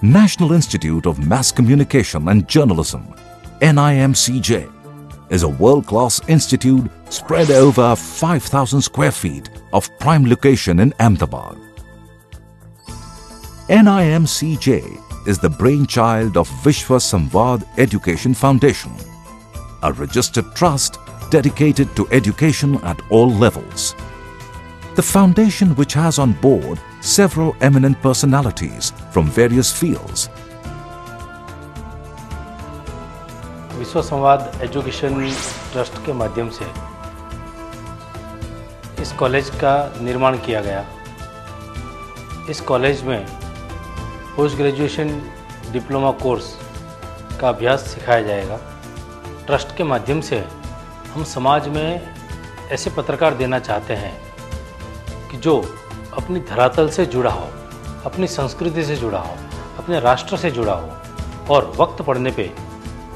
National Institute of Mass Communication and Journalism, NIMCJ, is a world-class institute spread over 5,000 square feet of prime location in Ahmedabad. NIMCJ is the brainchild of Vishwa Samvad Education Foundation, a registered trust dedicated to education at all levels. The foundation, which has on board several eminent personalities from various fields, विश्व संवाद education trust के माध्यम से इस college का निर्माण किया गया। इस कॉलेज में पोस्ट ग्रेजुएशन डिप्लोमा कोर्स का अभ्यास सिखाया जाएगा। ट्रस्ट के माध्यम से हम समाज में ऐसे पत्रकार देना चाहते हैं कि जो अपनी धरातल से जुड़ा हो, अपनी संस्कृति से जुड़ा हो, अपने राष्ट्र से जुड़ा हो और वक्त पड़ने पे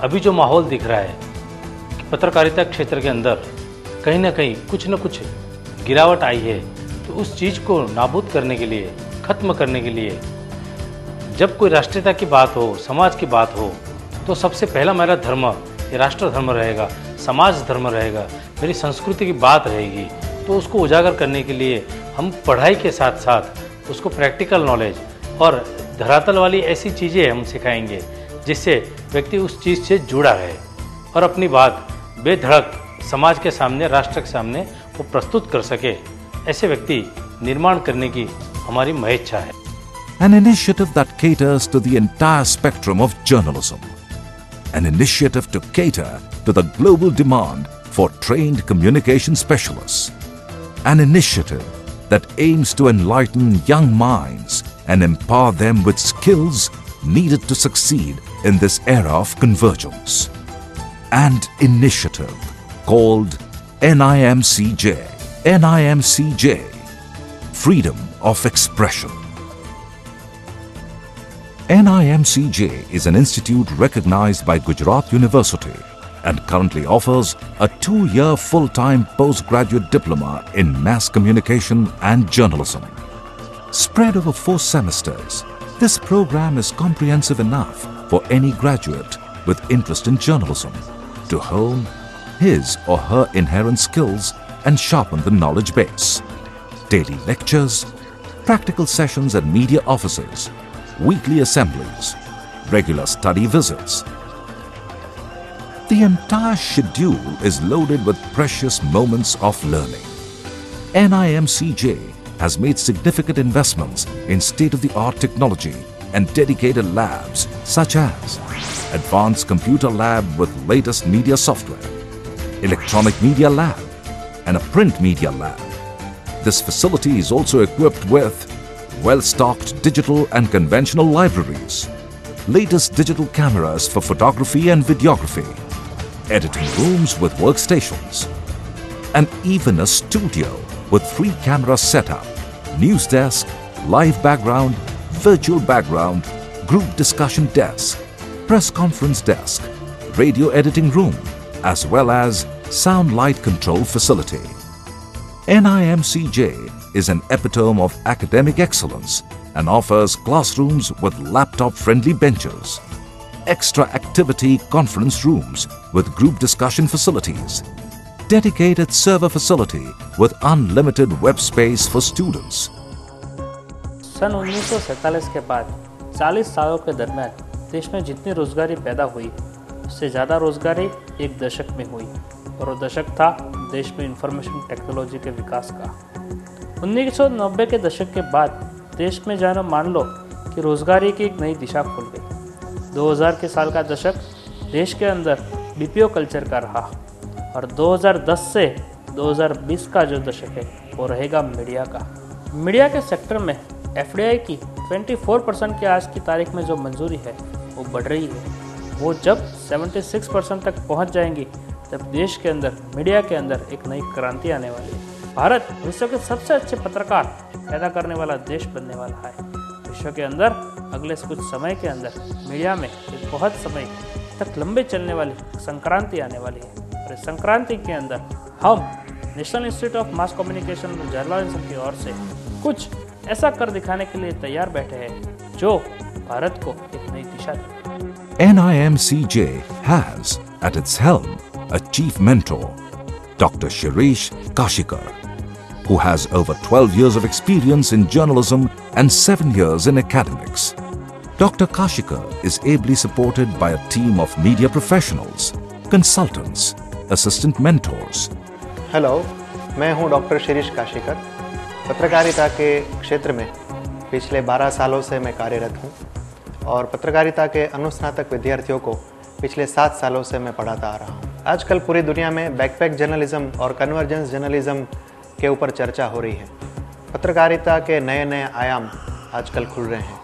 अभी जो माहौल दिख रहा है कि पत्रकारिता क्षेत्र के अंदर कहीं ना कहीं कुछ न कुछ गिरावट आई है, तो उस चीज़ को नाबूद करने के लिए, ख़त्म करने के लिए जब कोई राष्ट्रीयता की बात हो, समाज की बात हो, तो सबसे पहला मेरा धर्म ये राष्ट्र धर्म रहेगा, समाज धर्म रहेगा, मेरी संस्कृति की बात रहेगी। तो उसको उजागर करने के लिए हम पढ़ाई के साथ साथ उसको प्रैक्टिकल नॉलेज और धरातल वाली ऐसी चीज़ें हम सिखाएंगे जिससे व्यक्ति उस चीज़ से जुड़ा रहे और अपनी बात बेधड़क समाज के सामने, राष्ट्र के सामने वो प्रस्तुत कर सके। ऐसे व्यक्ति निर्माण करने की हमारी महेच्छा है। An initiative that caters to the entire spectrum of journalism. An initiative to cater to the global demand for trained communication specialists. An initiative that aims to enlighten young minds and empower them with skills needed to succeed in this era of convergence. An initiative called NIMCJ. NIMCJ. Freedom of Expression. NIMCJ is an institute recognized by Gujarat University and currently offers a 2-year full-time postgraduate diploma in mass communication and journalism. Spread over 4 semesters, this program is comprehensive enough for any graduate with interest in journalism to hone his or her inherent skills and sharpen the knowledge base. Daily lectures, practical sessions at media offices, weekly assemblies, regular study visits. The entire schedule is loaded with precious moments of learning. NIMCJ has made significant investments in state-of-the-art technology and dedicated labs such as Advanced Computer Lab with latest media software, Electronic Media Lab, and a Print Media Lab. This facility is also equipped with well-stocked digital and conventional libraries, latest digital cameras for photography and videography, editing rooms with workstations, and even a studio with 3 camera setup, news desk, live background, virtual background, group discussion desk, press conference desk, radio editing room, as well as sound light control facility. NIMCJ is an epitome of academic excellence and offers classrooms with laptop-friendly benches, extra activity conference rooms with group discussion facilities, dedicated server facility with unlimited web space for students. सन 1947 के बाद 40 सालों के दरमियान देश में जितनी रोजगारी पैदा हुई, उससे ज़्यादा रोजगारी एक दशक में हुई और वो दशक था देश में इंफॉर्मेशन टेक्नोलॉजी के विकास का। 1990 के दशक के बाद देश में जानो मान लो कि रोजगारी की एक नई दिशा खुल गई। 2000 के साल का दशक देश के अंदर बीपीओ कल्चर का रहा और 2010 से 2020 का जो दशक है वो रहेगा मीडिया का। मीडिया के सेक्टर में एफडीआई की 24% की आज की तारीख में जो मंजूरी है वो बढ़ रही है। वो जब 76% तक पहुंच जाएंगी तब देश के अंदर, मीडिया के अंदर एक नई क्रांति आने वाली है। भारत विश्व के सबसे अच्छे पत्रकार पैदा करने वाला देश बनने वाला है। विश्व के अंदर अगले कुछ समय के अंदर मीडिया में एक बहुत समय तक लंबे चलने वाली संक्रांति आने वाली है और इस संक्रांति के अंदर हम national institute of mass communication journalism की ओर से कुछ ऐसा कर दिखाने के लिए तैयार बैठे हैं जो भारत को एक नई दिशा दी। NIMCJ has at its helm a chief mentor, Dr. Shirish Kashikar, who has over 12 years of experience in journalism and 7 years in academics. Dr. Kashikar is ably supported by a team of media professionals, consultants, assistant mentors. Hello, मैं हूं doctor Shirish Kashikar. पत्रकारिता के क्षेत्र में पिछले 12 सालों से मैं कार्यरत हूं और पत्रकारिता के अनुस्नातक विद्यार्थियों को पिछले 7 सालों से मैं पढ़ाता आ रहा हूं। आजकल पूरी दुनिया में बैकपैक जर्नलिज्म और कन्वर्जेंस जर्नलिज्म के ऊपर चर्चा हो रही है। पत्रकारिता के नए नए आयाम आजकल खुल रहे हैं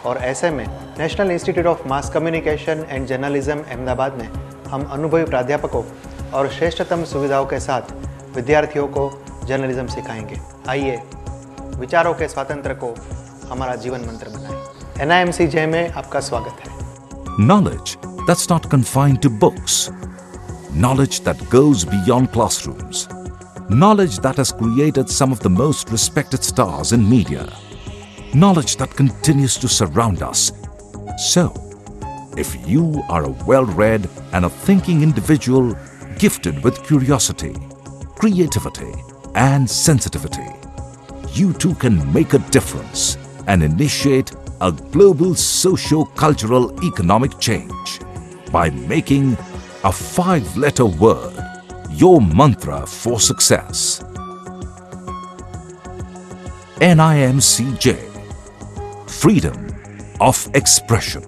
और ऐसे में national institute of mass communication and journalism Ahmedabad में हम अनुभवी प्राध्यापकों और श्रेष्ठतम सुविधाओं के साथ विद्यार्थियों को जर्नलिज्म सिखाएंगे। आइए विचारों के स्वातंत्र्य को हमारा जीवन मंत्र बनाएं। NIMCJ में आपका स्वागत है। Knowledge that's not confined to books. Knowledge that goes beyond classrooms. Knowledge that has created some of the most respected stars in media. Knowledge that continues to surround us. So, if you are a well-read and a thinking individual gifted with curiosity, creativity, and sensitivity, you too can make a difference and initiate a global socio-cultural economic change by making a 5-letter word your mantra for success. NIMCJ, freedom of expression.